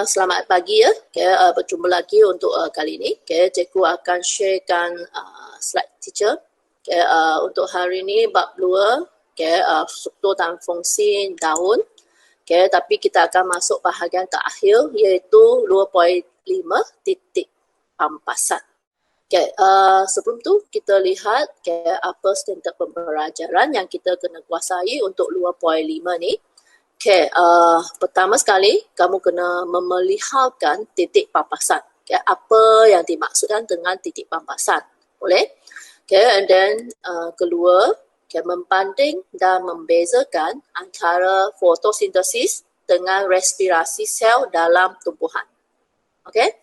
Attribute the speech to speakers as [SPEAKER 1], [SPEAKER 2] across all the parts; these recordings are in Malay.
[SPEAKER 1] Selamat pagi ya. Berjumpa lagi untuk kali ini. Cikgu akan sharekan slide teacher. Untuk hari ini bab 2, struktur dan fungsi daun. Tapi kita akan masuk bahagian terakhir iaitu 2.5 titik pampasan. Sebelum tu kita lihat apa standard pembelajaran yang kita kena kuasai untuk 2.5 ni. Pertama sekali kamu kena memeliharkan titik pampasan. Apa yang dimaksudkan dengan titik pampasan? Boleh? And then kedua, membanding dan membezakan antara fotosintesis dengan respirasi sel dalam tumbuhan. Okay?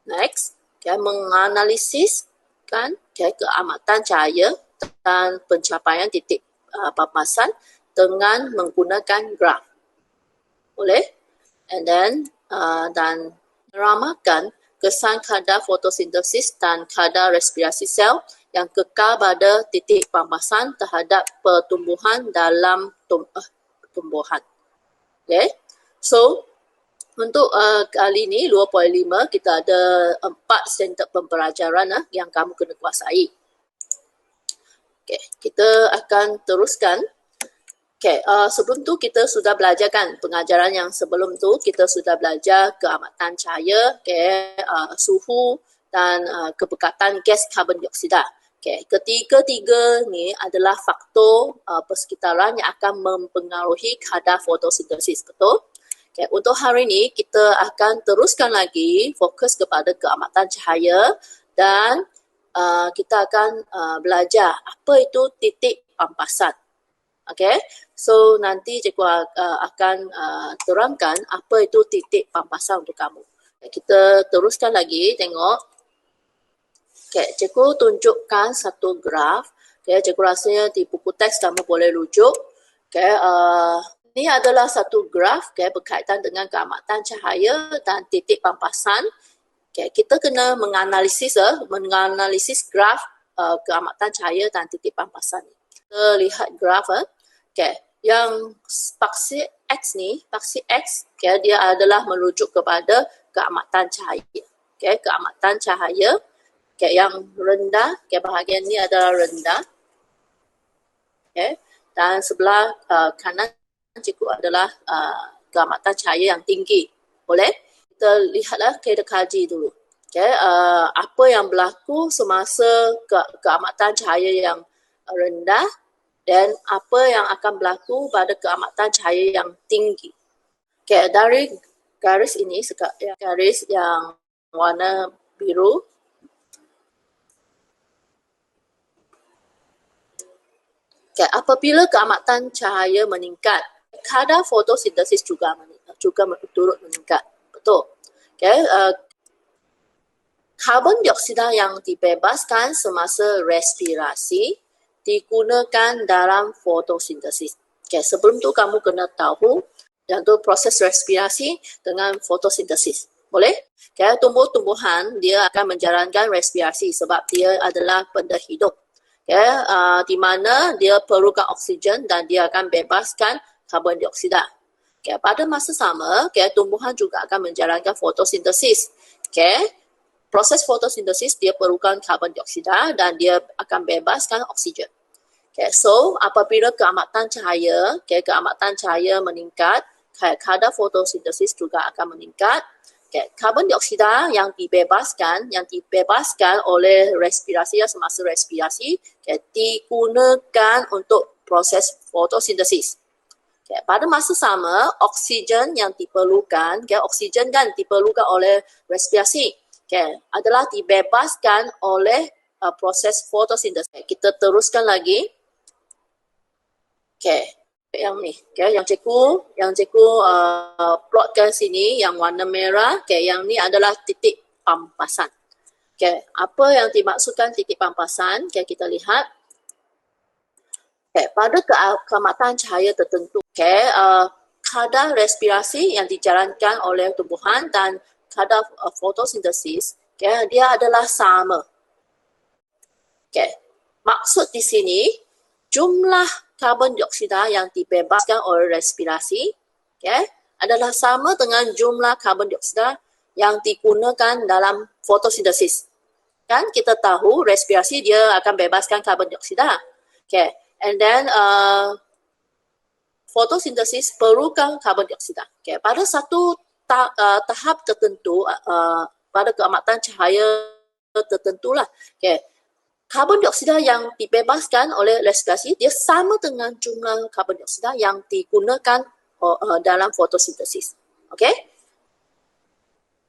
[SPEAKER 1] Next, menganalisis keamatan cahaya dan pencapaian titik pampasan dengan menggunakan graf. Boleh? And then dan meramakan kesan kadar fotosintesis dan kadar respirasi sel yang kekal pada titik pampasan terhadap pertumbuhan dalam tumbuhan. Okay? So, untuk kali ini 2.5 kita ada 4 standard pembelajaran yang kamu kena kuasai. Okay, kita akan teruskan. Sebelum tu kita sudah belajar kan pengajaran yang sebelum tu kita sudah belajar keamatan cahaya, suhu dan kepekatan gas karbon dioksida. Ketiga-tiga ni adalah faktor persekitaran yang akan mempengaruhi kadar fotosintesis, betul? Untuk hari ini kita akan teruskan lagi fokus kepada keamatan cahaya dan kita akan belajar apa itu titik pampasan. Okay, so nanti cikgu akan terangkan apa itu titik pampasan untuk kamu. Kita teruskan lagi tengok. Cikgu tunjukkan satu graf. Cikgu rasanya di buku teks kamu boleh rujuk. Ini adalah satu graf berkaitan dengan keamatan cahaya dan titik pampasan. Kita kena menganalisis graf keamatan cahaya dan titik pampasan. Kita lihat graf. Yang paksi X ni, paksi X dia adalah merujuk kepada keamatan cahaya. Keamatan cahaya yang rendah, bahagian ni adalah rendah. Dan sebelah kanan cikgu adalah keamatan cahaya yang tinggi. Boleh? Kita lihatlah, kita kaji dulu. Apa yang berlaku semasa keamatan cahaya yang rendah dan apa yang akan berlaku pada keamatan cahaya yang tinggi. Dari garis ini, garis yang warna biru, apabila keamatan cahaya meningkat, kadar fotosintesis juga turut meningkat. Betul? Karbon dioksida yang dibebaskan semasa respirasi digunakan dalam fotosintesis. Sebelum tu kamu kena tahu yang tu proses respirasi dengan fotosintesis. Boleh? Tumbuh-tumbuhan dia akan menjalankan respirasi sebab dia adalah benda hidup. Di mana dia perlukan oksigen dan dia akan bebaskan karbon dioksida. Pada masa sama, tumbuhan juga akan menjalankan fotosintesis. Proses fotosintesis dia perlukan karbon dioksida dan dia akan bebaskan oksigen. So apabila keamatan cahaya meningkat, kadar fotosintesis juga akan meningkat. Karbon dioksida yang dibebaskan oleh respirasi semasa respirasi digunakan untuk proses fotosintesis. Pada masa sama, oksigen yang diperlukan, oksigen kan diperlukan oleh respirasi, adalah dibebaskan oleh proses fotosintesis. Kita teruskan lagi. Yang ni, yang cikgu plotkan sini yang warna merah, yang ni adalah titik pampasan. Apa yang dimaksudkan titik pampasan? Kita lihat. Pada keamatan cahaya tertentu, kadar respirasi yang dijalankan oleh tumbuhan dan kadar fotosintesis, dia adalah sama. Maksud di sini, jumlah karbon dioksida yang dibebaskan oleh respirasi adalah sama dengan jumlah karbon dioksida yang digunakan dalam fotosintesis. Kan kita tahu respirasi dia akan bebaskan karbon dioksida. Okay. And then fotosintesis perlukan karbon dioksida. Okay. Pada satu tahap tertentu, pada keamatan cahaya tertentulah. Okay. Karbon dioksida yang dibebaskan oleh respirasi dia sama dengan jumlah karbon dioksida yang digunakan dalam fotosintesis. Okay?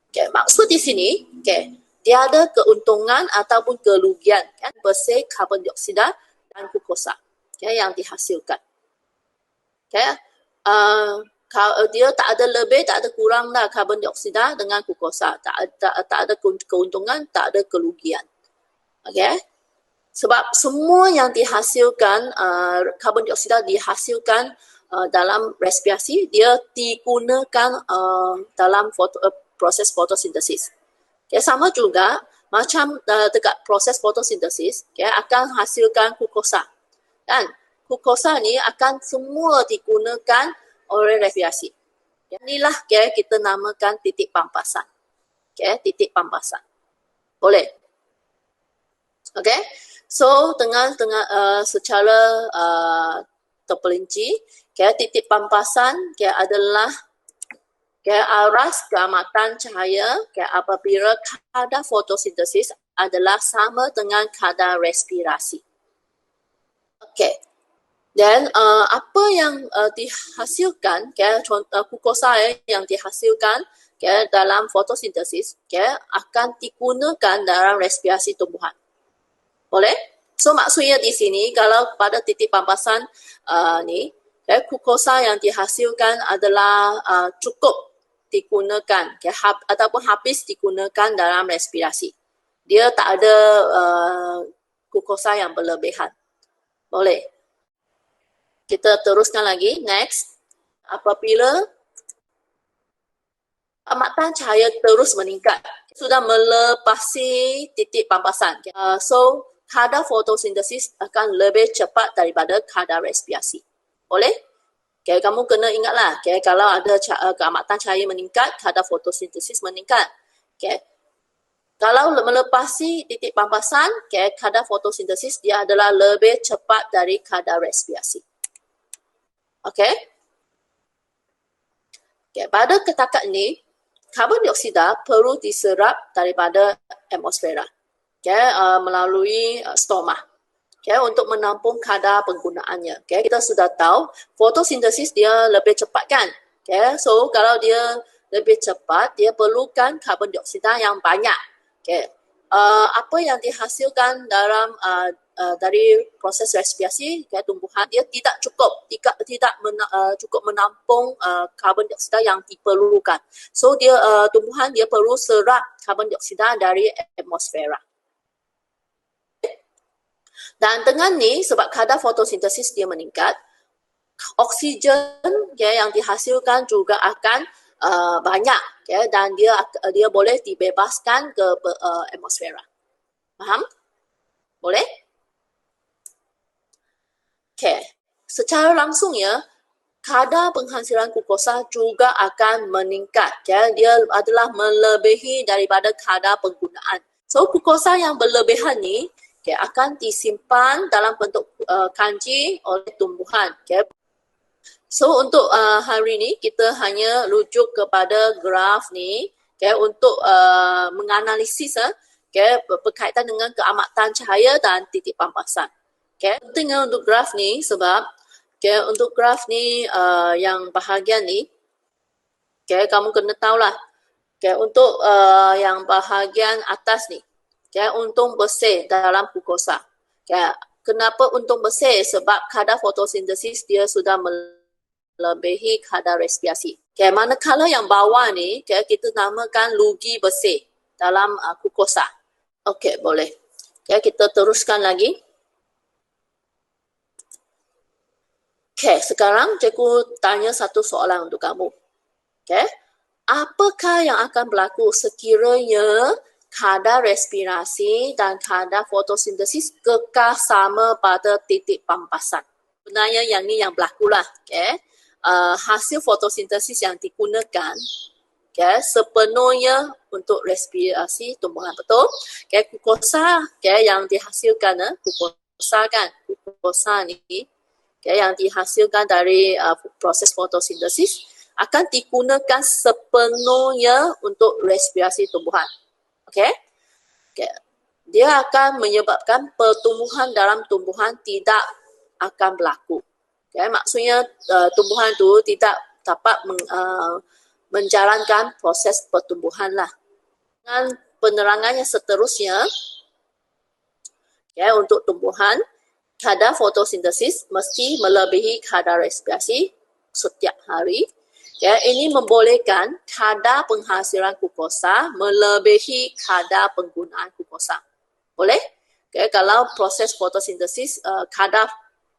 [SPEAKER 1] Okay, maksud di sini, okay, dia ada keuntungan ataupun kerugian kan, bersih karbon dioksida dan glukosa okay, yang dihasilkan. Okay. Dia tak ada lebih, tak ada kurang lah karbon dioksida dengan glukosa. Tak ada keuntungan, tak ada kerugian. Okay. Sebab semua yang dihasilkan, karbon dioksida dihasilkan dalam respirasi, dia digunakan dalam proses fotosintesis. Okay, sama juga macam dekat proses fotosintesis, okay, akan hasilkan glukosa. Kan? Glukosa ni akan semua digunakan oleh respirasi. Okay, inilah okay, kita namakan titik pampasan. Okay, titik pampasan. Boleh? Okay. So, secara terperinci, okay, titik pampasan okay, adalah okay, aras keamatan cahaya okay, apabila kadar fotosintesis adalah sama dengan kadar respirasi. Okay. Dan apa yang dihasilkan, okay, contoh glukosa yang dihasilkan okay, dalam fotosintesis okay, akan digunakan dalam respirasi tumbuhan. Boleh? So maksudnya di sini kalau pada titik pampasan ni, okay, glukosa yang dihasilkan adalah cukup digunakan okay, ataupun habis digunakan dalam respirasi. Dia tak ada glukosa yang berlebihan. Boleh? Kita teruskan lagi. Next. Apabila amatan cahaya terus meningkat, sudah melepasi titik pampasan. So, kadar fotosintesis akan lebih cepat daripada kadar respirasi. Boleh? Okay, kamu kena ingatlah, okay, kalau ada keamatan cahaya meningkat, kadar fotosintesis meningkat. Okay. Kalau melepasi titik pampasan, okay, kadar fotosintesis dia adalah lebih cepat dari kadar respirasi. Okay. Okay, pada ketakat ini, karbon dioksida perlu diserap daripada atmosfera. Okay, melalui stoma okay, untuk menampung kadar penggunaannya. Okay, kita sudah tahu fotosintesis dia lebih cepat kan. Okay, so kalau dia lebih cepat, dia perlukan karbon dioksida yang banyak. Okay. Apa yang dihasilkan dalam dari proses respirasi okay, tumbuhan, dia tidak cukup cukup menampung karbon dioksida yang diperlukan. So tumbuhan dia perlu serap karbon dioksida dari atmosfera. Dan dengan ni, sebab kadar fotosintesis dia meningkat, oksigen okay, yang dihasilkan juga akan banyak okay, dan dia boleh dibebaskan ke atmosfera. Faham? Boleh? Okay. Secara langsungnya, kadar penghasilan glukosa juga akan meningkat. Okay. Dia adalah melebihi daripada kadar penggunaan. So, glukosa yang berlebihan ni okay, akan disimpan dalam bentuk kanji oleh tumbuhan. Okay. So untuk hari ini kita hanya rujuk kepada graf ni okay, untuk menganalisis okay, berkaitan dengan keamatan cahaya dan titik pampasan. Okay. Pentingnya untuk graf ni sebab okay, untuk graf ni yang bahagian ni okay, kamu kena tahulah okay, untuk yang bahagian atas ni okay, untung bersih dalam glukosa. Okay. Kenapa untung bersih? Sebab kadar fotosintesis dia sudah melebihi kadar respirasi. Okay, manakala yang bawah ni okay, kita namakan rugi bersih dalam glukosa. Okey, boleh. Okay, kita teruskan lagi. Okay, sekarang cikgu tanya satu soalan untuk kamu. Okay. Apakah yang akan berlaku sekiranya kadar respirasi dan kadar fotosintesis kekal sama pada titik pampasan? Sebenarnya yang ni yang berlaku lah. Okay. hasil fotosintesis yang digunakan sepenuhnya untuk respirasi tumbuhan, betul? Glukosa yang dihasilkan, glukosa ni yang dihasilkan dari proses fotosintesis akan digunakan sepenuhnya untuk respirasi tumbuhan. Okay? Dia akan menyebabkan pertumbuhan dalam tumbuhan tidak akan berlaku. Maksudnya tumbuhan itu tidak dapat menjalankan proses pertumbuhan lah. Dengan penerangan yang seterusnya, untuk tumbuhan, kadar fotosintesis mesti melebihi kadar respirasi setiap hari. Ini membolehkan kadar penghasilan glukosa melebihi kadar penggunaan glukosa. Boleh? Kalau proses fotosintesis, kadar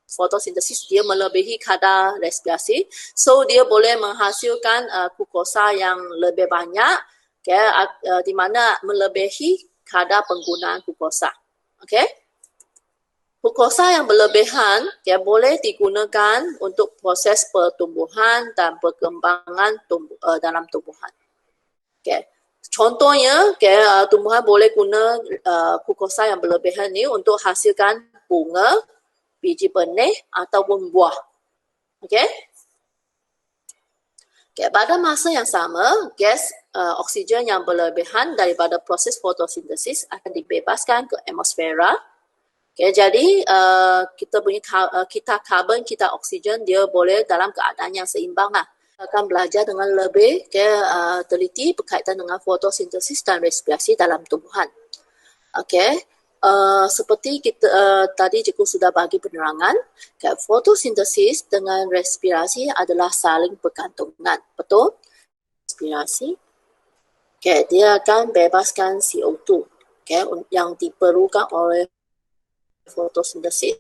[SPEAKER 1] fotosintesis dia melebihi kadar respirasi, so dia boleh menghasilkan glukosa yang lebih banyak, di mana melebihi kadar penggunaan glukosa. Okay? Glukosa yang berlebihan boleh digunakan untuk proses pertumbuhan dan perkembangan dalam tumbuhan. Okay. Contohnya, tumbuhan boleh guna glukosa yang berlebihan ni untuk hasilkan bunga, biji benih ataupun buah. Okay? Pada masa yang sama, gas oksigen yang berlebihan daripada proses fotosintesis akan dibebaskan ke atmosfera. Jadi kita punya kita karbon, kita oksigen, dia boleh dalam keadaan yang seimbang lah. Akan belajar dengan lebih teliti berkaitan dengan fotosintesis dan respirasi dalam tumbuhan. Okay. Seperti kita tadi cikgu sudah bagi penerangan, fotosintesis dengan respirasi adalah saling bergantungan. Betul? Respirasi, dia akan bebaskan CO2 yang diperlukan oleh fotosintesis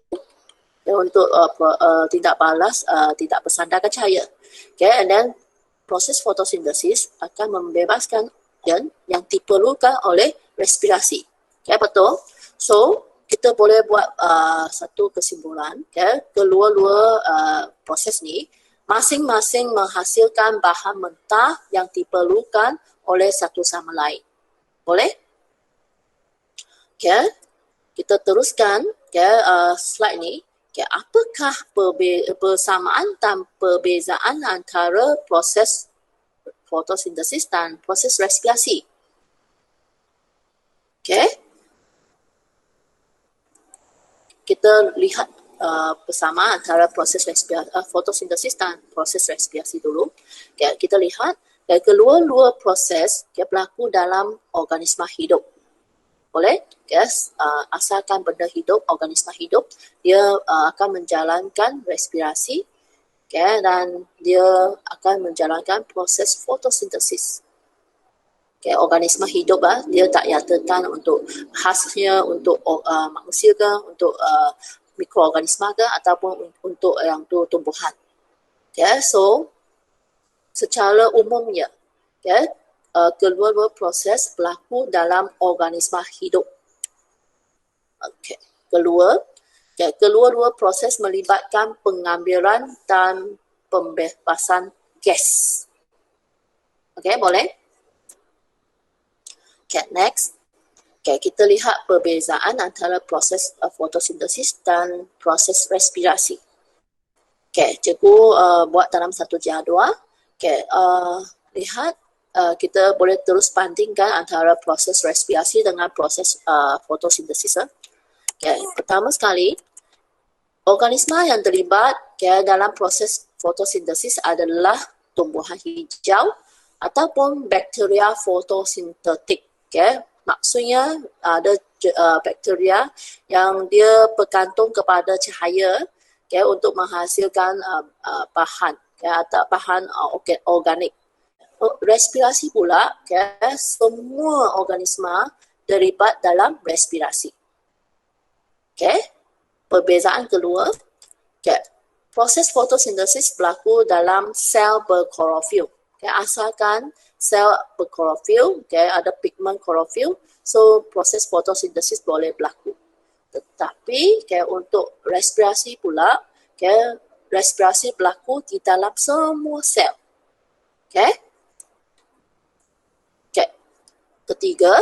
[SPEAKER 1] untuk tidak balas, tidak bersandarkan cahaya. And then proses fotosintesis akan membebaskan yang diperlukan oleh respirasi. Betul? So, kita boleh buat satu kesimpulan. Kedua-dua proses ni masing-masing menghasilkan bahan mentah yang diperlukan oleh satu sama lain. Boleh? Kita teruskan slide ni. Apakah persamaan dan perbezaan antara proses fotosintesis dan proses respirasi? Kita lihat persamaan antara proses fotosintesis dan proses respirasi dulu. Kita lihat kedua-dua proses berlaku dalam organisma hidup. Boleh? Asalkan benda hidup, organisma hidup, dia akan menjalankan respirasi dan dia akan menjalankan proses fotosintesis. Organisma hidup dia tak nyatakan untuk khasnya untuk manusia ke, untuk mikroorganisma ke, ataupun untuk yang tu tumbuhan. So secara umumnya kedua-dua proses berlaku dalam organisma hidup. Kedua-dua proses melibatkan pengambilan dan pembebasan gas. Boleh? Next. Kita lihat perbezaan antara proses fotosintesis dan proses respirasi. Cikgu buat dalam satu jadual. Lihat, kita boleh terus bandingkan antara proses respirasi dengan proses fotosintesis. Pertama sekali, organisma yang terlibat dalam proses fotosintesis adalah tumbuhan hijau ataupun bakteria fotosintetik. Maksudnya ada bakteria yang dia bergantung kepada cahaya untuk menghasilkan bahan atau bahan organik. Respirasi pula, semua organisma terlibat dalam respirasi. Perbezaan kedua, proses fotosintesis berlaku dalam sel berklorofil. Asalkan sel berklorofil, ada pigmen klorofil, so proses fotosintesis boleh berlaku. Tetapi untuk respirasi pula, respirasi berlaku di dalam semua sel. Okay? Okay. Ketiga,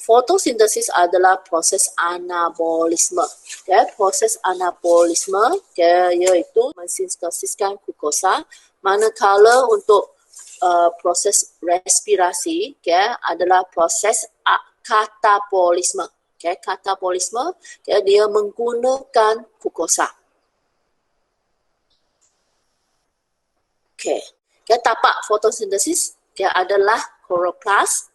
[SPEAKER 1] fotosintesis adalah proses anabolisme. Okay? Proses anabolisme iaitu mensintesiskan glukosa, manakala untuk proses respirasi adalah proses katabolisme. Okay? Katabolisme dia menggunakan glukosa. Okay. Tapak fotosintesis adalah chloroplast.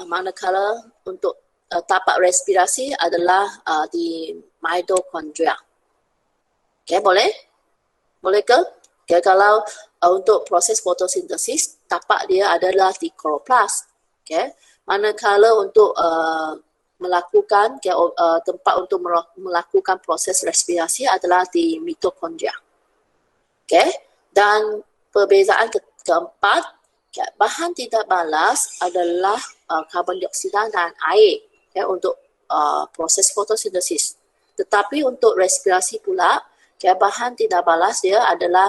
[SPEAKER 1] Manakala untuk tapak respirasi adalah di mitochondria. Boleh? Boleh ke? Kalau untuk proses fotosintesis, tapak dia adalah di chloroplast. Manakala untuk melakukan tempat untuk melakukan proses respirasi adalah di mitochondria. Dan perbezaan keempat, bahan tidak balas adalah karbon dioksida dan air untuk proses fotosintesis. Tetapi untuk respirasi pula, bahan tidak balas dia adalah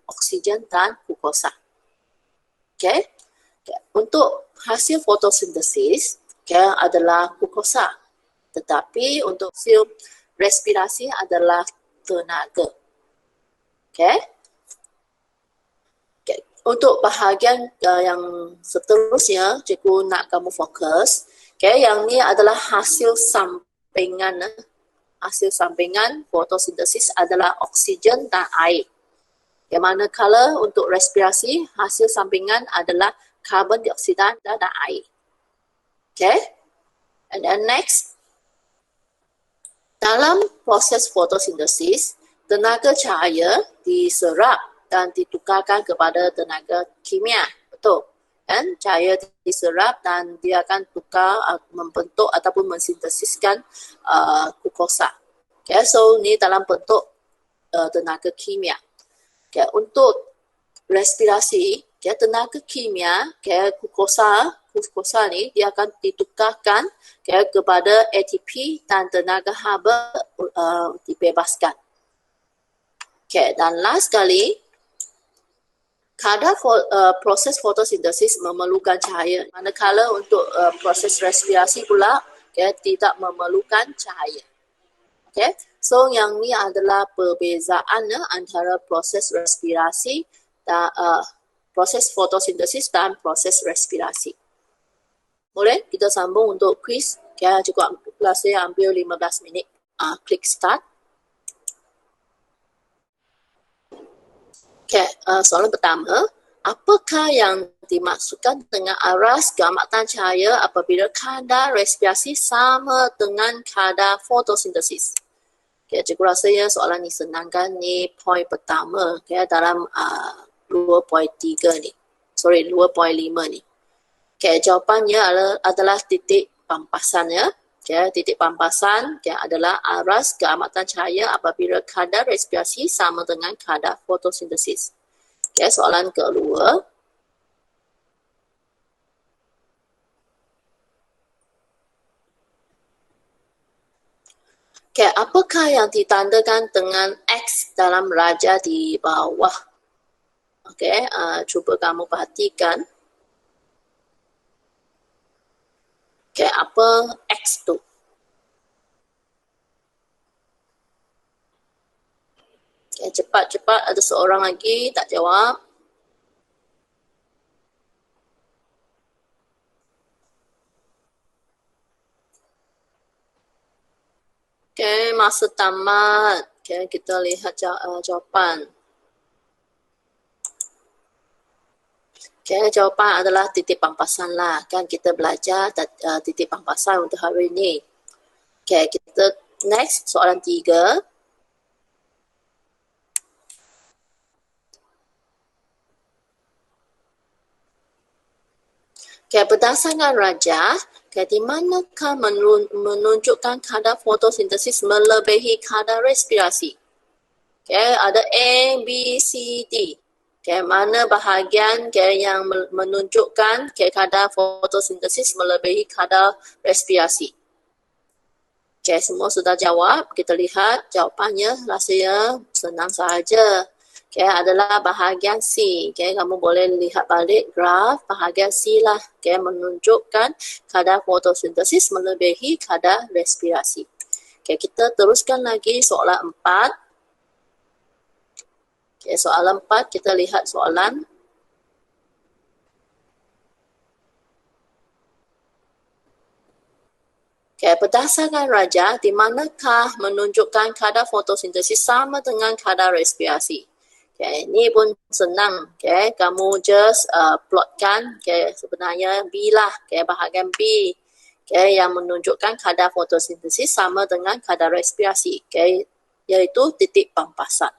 [SPEAKER 1] oksigen dan glukosa. Untuk hasil fotosintesis adalah glukosa. Tetapi untuk hasil respirasi adalah tenaga. Untuk bahagian yang seterusnya, cikgu nak kamu fokus. Yang ni adalah hasil sampingan. Hasil sampingan fotosintesis adalah oksigen dan air. Manakala untuk respirasi, hasil sampingan adalah karbon dioksida dan air. And then next, dalam proses fotosintesis, tenaga cahaya diserap dan ditukarkan kepada tenaga kimia. Betul? Kan? Cahaya diserap dan dia akan tukar, membentuk ataupun mensintesiskan glukosa. So, ni dalam bentuk tenaga kimia. Untuk respirasi, tenaga kimia, glukosa ni dia akan ditukarkan kepada ATP dan tenaga haba dibebaskan. Dan last sekali, kadar proses fotosintesis memerlukan cahaya. Manakala untuk proses respirasi pula tidak memerlukan cahaya. So yang ni adalah perbezaan antara proses respirasi dan proses fotosintesis dan proses respirasi. Boleh kita sambung untuk quiz. Cukup kelasnya ambil 15 minit. Klik start. Soalan pertama, apakah yang dimaksudkan dengan aras keamatan cahaya apabila kadar respirasi sama dengan kadar fotosintesis? Cikgu rasanya soalan ni senang kan? Ni poin pertama dalam 2.3 ni. 2.5 ni. Jawapannya adalah titik pampasannya. Titik pampasan adalah aras keamatan cahaya apabila kadar respirasi sama dengan kadar fotosintesis. Soalan kedua. Apakah yang ditandakan dengan X dalam raja di bawah? Cuba kamu perhatikan. Apa X tu? Cepat-cepat, ada seorang lagi tak jawab. Masa tamat. Kita lihat jawapan. Jawapan adalah titik pampasan lah. Kan kita belajar titik pampasan untuk hari ini. Kita next, soalan 3. Berdasarkan rajah, di manakah menunjukkan kadar fotosintesis melebihi kadar respirasi? Ada A, B, C, D. Mana bahagian yang menunjukkan kadar fotosintesis melebihi kadar respirasi? Okay, semua sudah jawab. Kita lihat jawapannya rasanya senang sahaja. Okay, adalah bahagian C. Okay, kamu boleh lihat balik graf bahagian C lah. Okay, menunjukkan kadar fotosintesis melebihi kadar respirasi. Okay, kita teruskan lagi soalan 4. Okay, soalan 4 kita lihat soalan. Okay, berdasarkan rajah, di manakah menunjukkan kadar fotosintesis sama dengan kadar respirasi? Okay, ini pun senang. Okay, kamu just plotkan. Okay, sebenarnya B lah. Okay, bahagian B. Okay, yang menunjukkan kadar fotosintesis sama dengan kadar respirasi. Okay, iaitu titik pampasan.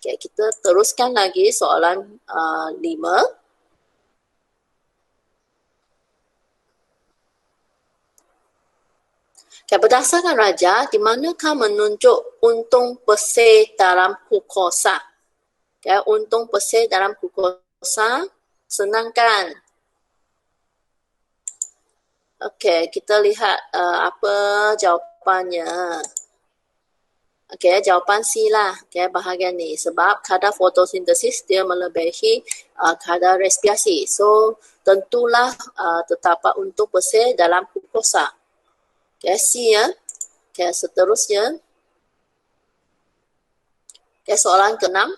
[SPEAKER 1] Okay, kita teruskan lagi soalan 5. Okay, berdasarkan rajah, di manakah menunjuk untung pesir dalam glukosa? Okay, untung pesir dalam glukosa, senang kan? Okay, kita lihat apa jawapannya. Okay, jawapan C lah. Okay, bahagian ni. Sebab kadar fotosintesis dia melebihi kadar respirasi. So, tentulah terdapat untung pesir dalam glukosa. Okay, C ya. Okay, seterusnya. Okay, soalan ke-6.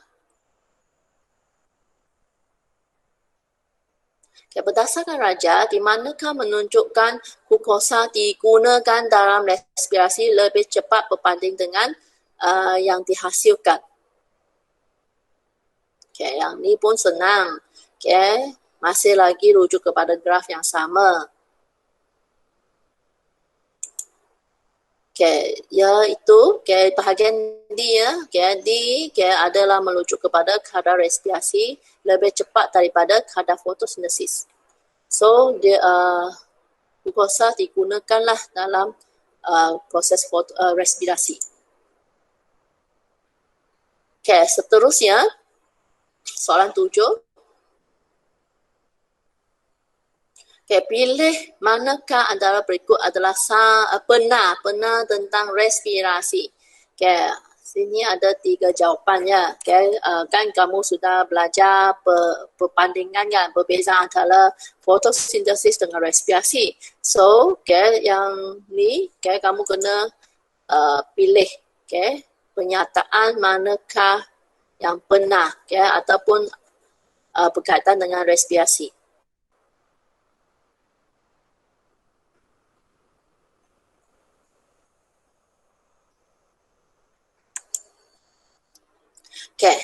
[SPEAKER 1] Okay, berdasarkan rajah, di manakah menunjukkan glukosa digunakan dalam respirasi lebih cepat berbanding dengan yang dihasilkan. Okay, yang ni pun senang. Okay, masih lagi rujuk kepada graf yang sama. Okay, iaitu bahagian D ya. Okay, D adalah merujuk kepada kadar respirasi lebih cepat daripada kadar fotosintesis. So, dia glukosa digunakanlah dalam proses respirasi. Okay, seterusnya soalan 7. Okay, pilih manakah antara berikut adalah benar tentang respirasi. Okay, sini ada 3 jawapannya. Okay, kan kamu sudah belajar perbandingan kan, perbezaan antara fotosintesis dengan respirasi. So, okay, yang ni kamu kena pilih pernyataan manakah yang benar ataupun berkaitan dengan respirasi. Okay,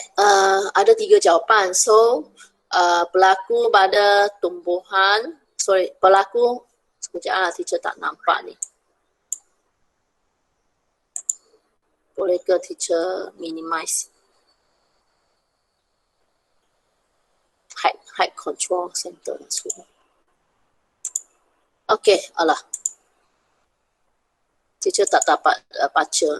[SPEAKER 1] ada 3 jawapan. So, berlaku pada tumbuhan, berlaku, sekejap lah, teacher tak nampak ni. Boleh ke teacher minimize? Height control center. Okay, alah. Teacher tak dapat baca.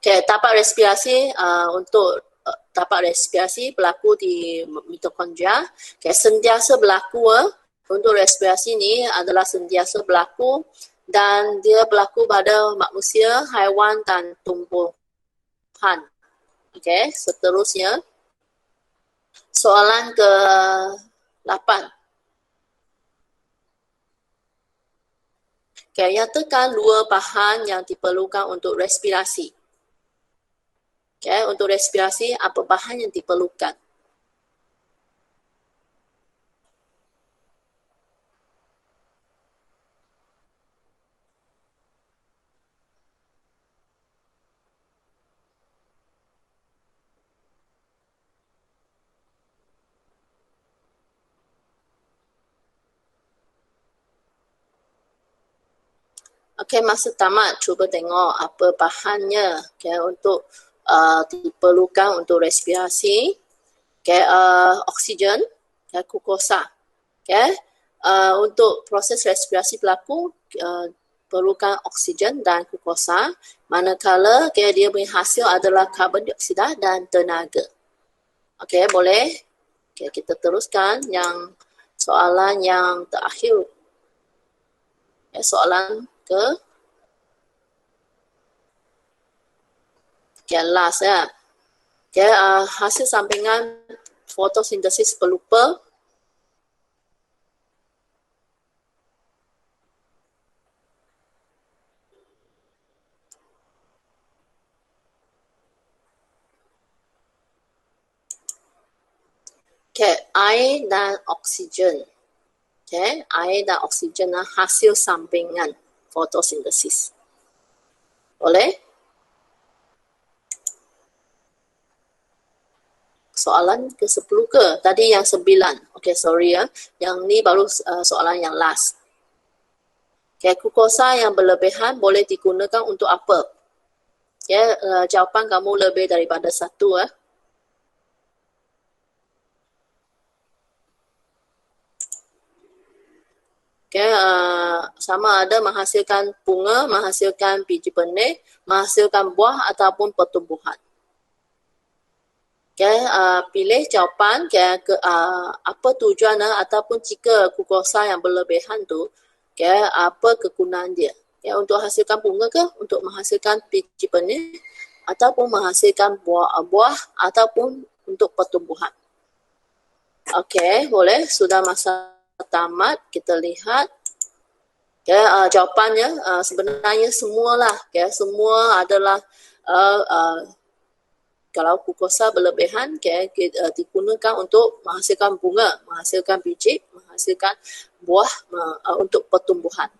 [SPEAKER 1] Okay, tapak respirasi untuk tapak respirasi berlaku di mitokondria. Okay, sentiasa berlaku untuk respirasi ni adalah sentiasa berlaku dan dia berlaku pada manusia, haiwan dan tumbuhan. Okay, seterusnya soalan ke-8. Okay, nyatakan 2 bahan yang diperlukan untuk respirasi. Okay, untuk respirasi, apa bahan yang diperlukan? Okay, masa tamat cuba tengok apa bahannya untuk diperlukan untuk respirasi. Okay, oksigen, glukosa. Okay, untuk proses respirasi berlaku perlukan oksigen dan glukosa, manakala dia punya hasil adalah karbon dioksida dan tenaga. Okay, boleh? Okay, kita teruskan yang soalan yang terakhir. Okay, soalan ke Okay, last ya. Okay, hasil sampingan fotosintesis pelupa. Okay, air dan oksigen. Okay, air dan oksigen hasil sampingan fotosintesis. Boleh? Soalan ke-10 ke? Tadi yang 9. Okay, sorry ya. Yang ni baru soalan yang last. Okay, glukosa yang berlebihan boleh digunakan untuk apa? Okay, jawapan kamu lebih daripada satu. Okay, sama ada menghasilkan bunga, menghasilkan biji benih, menghasilkan buah ataupun pertumbuhan. Okay, pilih jawapan apa tujuan ataupun jika glukosa yang berlebihan tu, okay, apa kegunaan dia. Okay, untuk hasilkan bunga ke, untuk menghasilkan biji benih ataupun menghasilkan buah ataupun untuk pertumbuhan. Okay, boleh. Sudah masa tamat, kita lihat. Okay, jawapannya sebenarnya semualah. Okay, semua adalah kalau glukosa berlebihan, digunakan untuk menghasilkan bunga, menghasilkan biji, menghasilkan buah untuk pertumbuhan.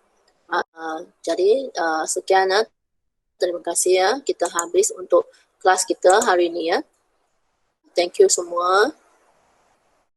[SPEAKER 1] Jadi sekian, terima kasih ya. Kita habis untuk kelas kita hari ini ya. Thank you semua.